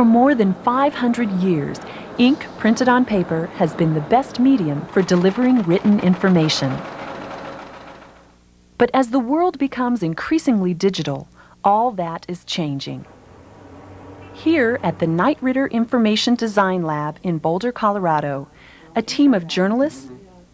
For more than 500 years, ink printed on paper has been the best medium for delivering written information. But as the world becomes increasingly digital, all that is changing. Here at the Knight Ridder Information Design Lab in Boulder, Colorado, a team of journalists,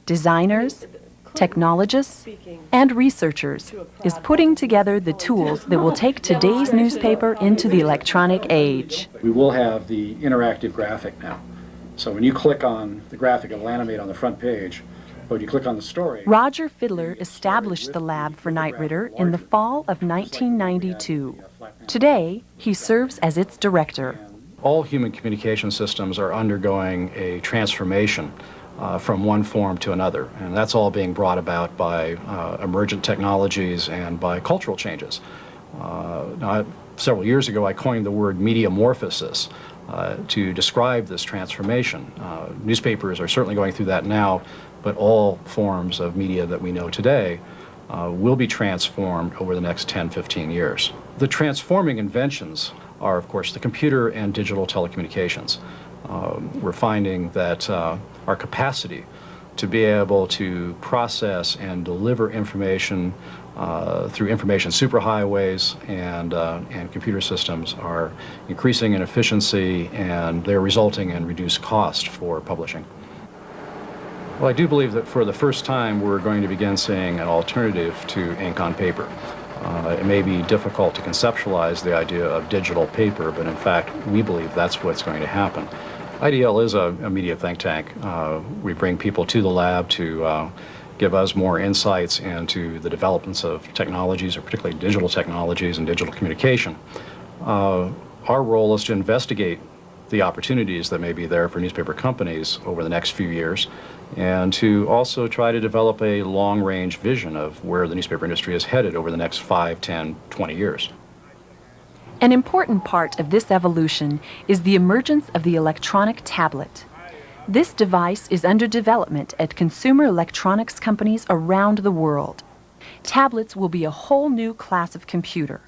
designers, technologists, and researchers is putting together the tools that will take today's newspaper into the electronic age. We will have the interactive graphic now. So when you click on the graphic, it will animate on the front page. But when you click on the story... Roger Fiddler established the lab for Knight Ridder in the fall of 1992. Today, he serves as its director. All human communication systems are undergoing a transformation from one form to another, and that's all being brought about by emergent technologies and by cultural changes. Several years ago, I coined the word mediamorphosis to describe this transformation. Newspapers are certainly going through that now, but all forms of media that we know today will be transformed over the next 10, 15 years. The transforming inventions are, of course, the computer and digital telecommunications. We're finding that our capacity to be able to process and deliver information through information superhighways and computer systems are increasing in efficiency, and they're resulting in reduced cost for publishing. Well, I do believe that for the first time we're going to begin seeing an alternative to ink on paper. It may be difficult to conceptualize the idea of digital paper, but in fact we believe that's what's going to happen. IDL is a media think tank. We bring people to the lab to give us more insights into the developments of technologies, or particularly digital technologies and digital communication. Our role is to investigate the opportunities that may be there for newspaper companies over the next few years, and to also try to develop a long-range vision of where the newspaper industry is headed over the next 5, 10, 20 years. An important part of this evolution is the emergence of the electronic tablet. This device is under development at consumer electronics companies around the world. Tablets will be a whole new class of computer.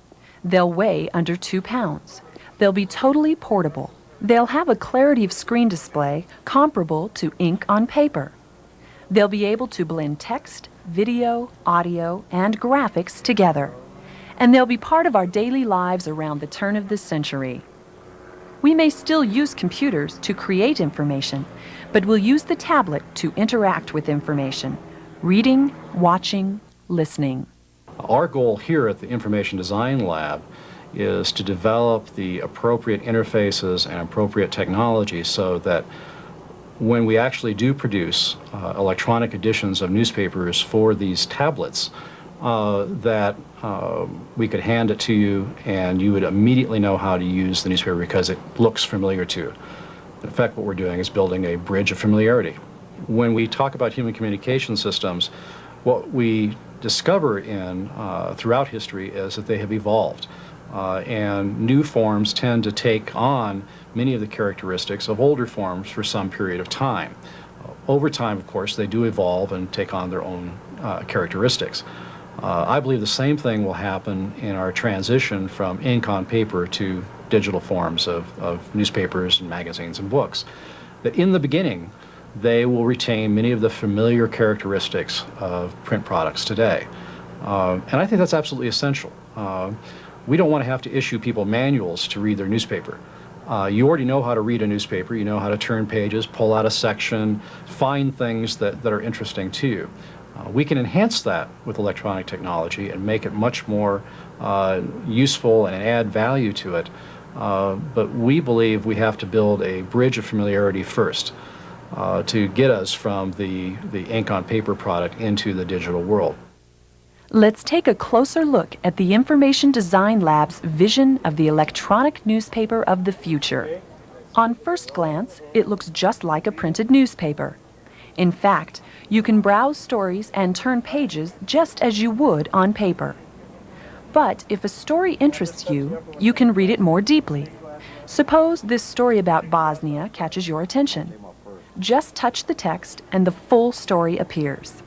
They'll weigh under 2 pounds. They'll be totally portable. They'll have a clarity of screen display comparable to ink on paper. They'll be able to blend text, video, audio, and graphics together. And they'll be part of our daily lives around the turn of the century. We may still use computers to create information, but we'll use the tablet to interact with information, reading, watching, listening. Our goal here at the Information Design Lab is to develop the appropriate interfaces and appropriate technology so that when we actually do produce electronic editions of newspapers for these tablets, that we could hand it to you and you would immediately know how to use the newspaper because it looks familiar to you. In fact, what we're doing is building a bridge of familiarity. When we talk about human communication systems, what we discover throughout history is that they have evolved. And new forms tend to take on many of the characteristics of older forms for some period of time. Over time, of course, they do evolve and take on their own characteristics. I believe the same thing will happen in our transition from ink on paper to digital forms of newspapers and magazines and books. That in the beginning, they will retain many of the familiar characteristics of print products today. And I think that's absolutely essential. We don't want to have to issue people manuals to read their newspaper. You already know how to read a newspaper. You know how to turn pages, pull out a section, find things that are interesting to you. We can enhance that with electronic technology and make it much more useful and add value to it. But we believe we have to build a bridge of familiarity first to get us from the ink on paper product into the digital world. Let's take a closer look at the Information Design Lab's vision of the electronic newspaper of the future. On first glance, it looks just like a printed newspaper. In fact, you can browse stories and turn pages just as you would on paper. But if a story interests you, you can read it more deeply. Suppose this story about Bosnia catches your attention. Just touch the text and the full story appears.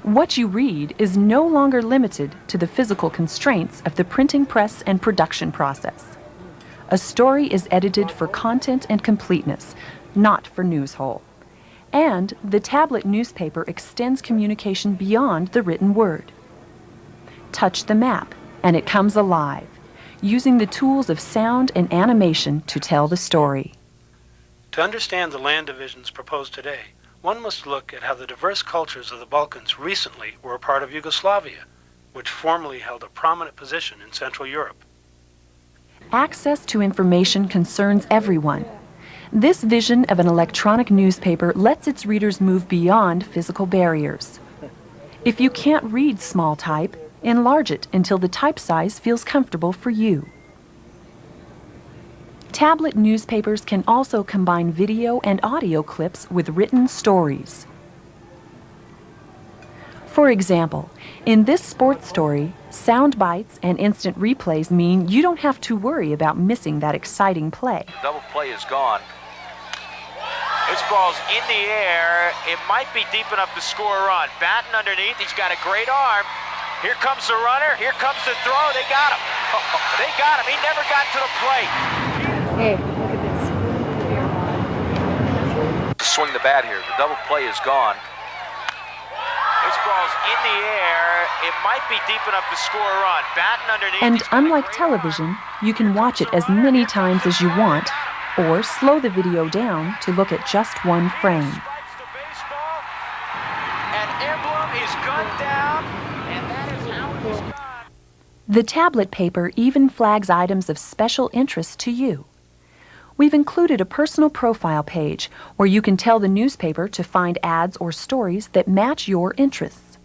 What you read is no longer limited to the physical constraints of the printing press and production process. A story is edited for content and completeness, not for news hole. And the tablet newspaper extends communication beyond the written word. Touch the map, and it comes alive, using the tools of sound and animation to tell the story. To understand the land divisions proposed today, one must look at how the diverse cultures of the Balkans recently were a part of Yugoslavia, which formerly held a prominent position in Central Europe. Access to information concerns everyone. This vision of an electronic newspaper lets its readers move beyond physical barriers. If you can't read small type, enlarge it until the type size feels comfortable for you. Tablet newspapers can also combine video and audio clips with written stories. For example, in this sports story, sound bites and instant replays mean you don't have to worry about missing that exciting play. The double play is gone. This ball's in the air. It might be deep enough to score a run. Batten underneath. He's got a great arm. Here comes the runner. Here comes the throw. They got him. They got him. He never got to the plate. Hey, look at this. Swing the bat here. The double play is gone. This ball's in the air. It might be deep enough to score a run. Batten underneath. And unlike television, you can watch it as many times as you want, or slow the video down to look at just one frame. An emblem is gunned down, and that is how it is done. The tablet paper even flags items of special interest to you. We've included a personal profile page where you can tell the newspaper to find ads or stories that match your interests.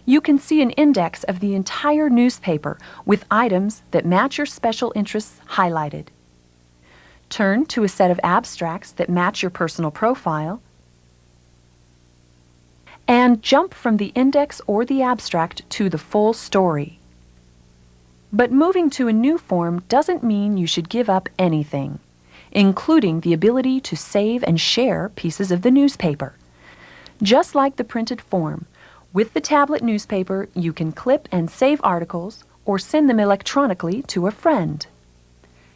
You can see an index of the entire newspaper with items that match your special interests highlighted. Turn to a set of abstracts that match your personal profile, and jump from the index or the abstract to the full story. But moving to a new form doesn't mean you should give up anything, including the ability to save and share pieces of the newspaper. Just like the printed form, with the tablet newspaper, you can clip and save articles or send them electronically to a friend.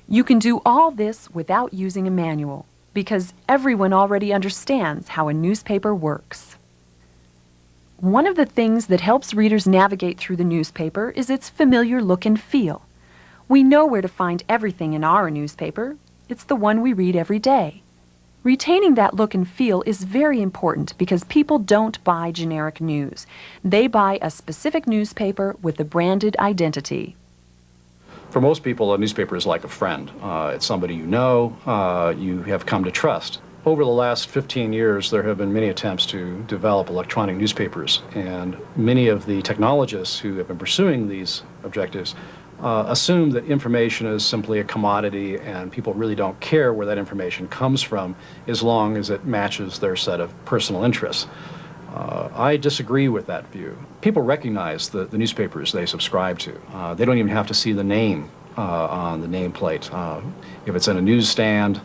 You can do all this without using a manual, because everyone already understands how a newspaper works. One of the things that helps readers navigate through the newspaper is its familiar look and feel. We know where to find everything in our newspaper. It's the one we read every day. Retaining that look and feel is very important because people don't buy generic news. They buy a specific newspaper with a branded identity. For most people, a newspaper is like a friend. It's somebody you know, you have come to trust. Over the last 15 years, there have been many attempts to develop electronic newspapers, and many of the technologists who have been pursuing these objectives assume that information is simply a commodity and people really don't care where that information comes from as long as it matches their set of personal interests. I disagree with that view. People recognize the newspapers they subscribe to. They don't even have to see the name on the nameplate. If it's in a newsstand,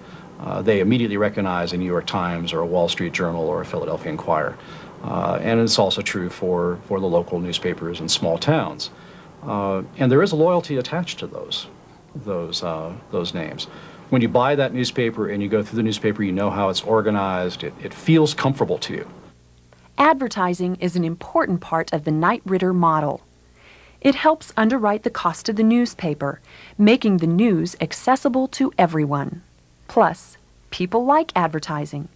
they immediately recognize a New York Times or a Wall Street Journal or a Philadelphia Inquirer. And it's also true for the local newspapers in small towns. And there is a loyalty attached to those names. When you buy that newspaper and you go through the newspaper, you know how it's organized. It feels comfortable to you. Advertising is an important part of the Knight Ridder model. It helps underwrite the cost of the newspaper, making the news accessible to everyone. Plus, people like advertising.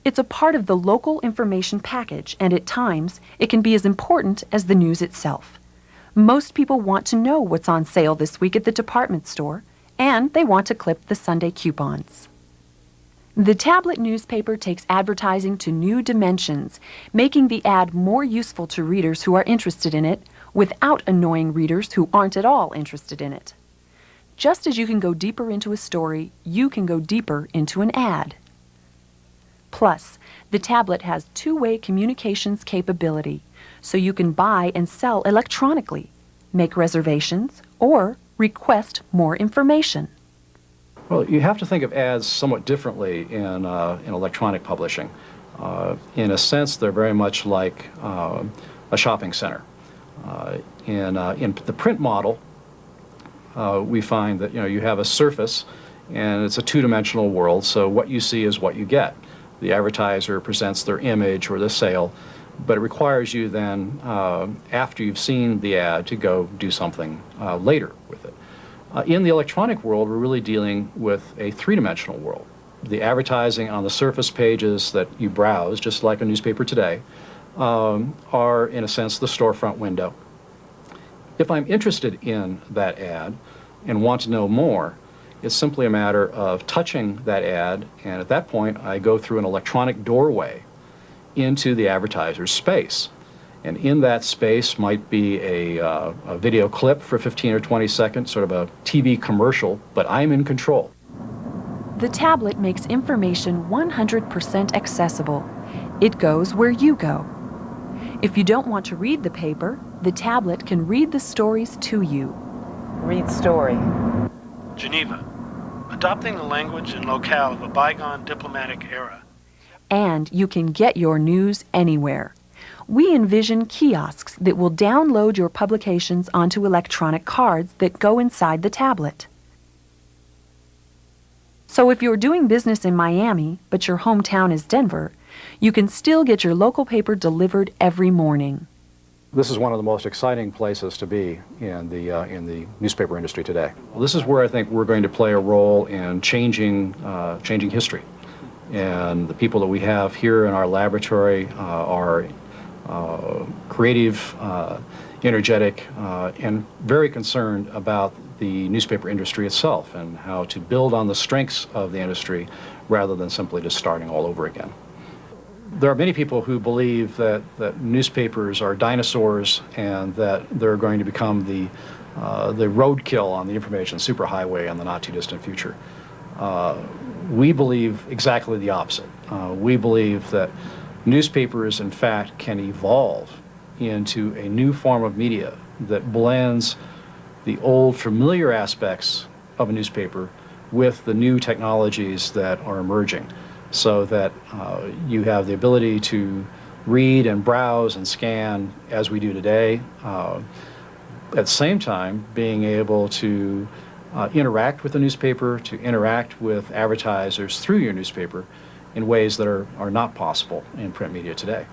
It's a part of the local information package, and at times, it can be as important as the news itself. Most people want to know what's on sale this week at the department store, and they want to clip the Sunday coupons. The tablet newspaper takes advertising to new dimensions, making the ad more useful to readers who are interested in it without annoying readers who aren't at all interested in it. Just as you can go deeper into a story, you can go deeper into an ad. Plus, the tablet has two-way communications capability, so you can buy and sell electronically, make reservations, or request more information. Well, you have to think of ads somewhat differently in electronic publishing. In a sense, they're very much like a shopping center. In the print model, we find that you have a surface, and it's a two-dimensional world, so what you see is what you get. The advertiser presents their image or the sale, but it requires you then, after you've seen the ad, to go do something later with it. In the electronic world, we're really dealing with a three-dimensional world. The advertising on the surface pages that you browse, just like a newspaper today, are, in a sense, the storefront window. If I'm interested in that ad and want to know more, it's simply a matter of touching that ad, and at that point I go through an electronic doorway into the advertiser's space. And in that space might be a video clip for 15 or 20 seconds, sort of a TV commercial, but I'm in control. The tablet makes information 100% accessible. It goes where you go. If you don't want to read the paper, the tablet can read the stories to you. Read story. Geneva, adopting the language and locale of a bygone diplomatic era. And you can get your news anywhere. We envision kiosks that will download your publications onto electronic cards that go inside the tablet. So if you're doing business in Miami, but your hometown is Denver, you can still get your local paper delivered every morning. This is one of the most exciting places to be in the newspaper industry today. Well, this is where I think we're going to play a role in changing history. And the people that we have here in our laboratory are creative, energetic, and very concerned about the newspaper industry itself and how to build on the strengths of the industry rather than simply just starting all over again. There are many people who believe that newspapers are dinosaurs and that they're going to become the roadkill on the information superhighway in the not-too-distant future. We believe exactly the opposite. We believe that newspapers, in fact, can evolve into a new form of media that blends the old familiar aspects of a newspaper with the new technologies that are emerging, so that you have the ability to read and browse and scan as we do today, at the same time being able to interact with the newspaper, to interact with advertisers through your newspaper in ways that are not possible in print media today.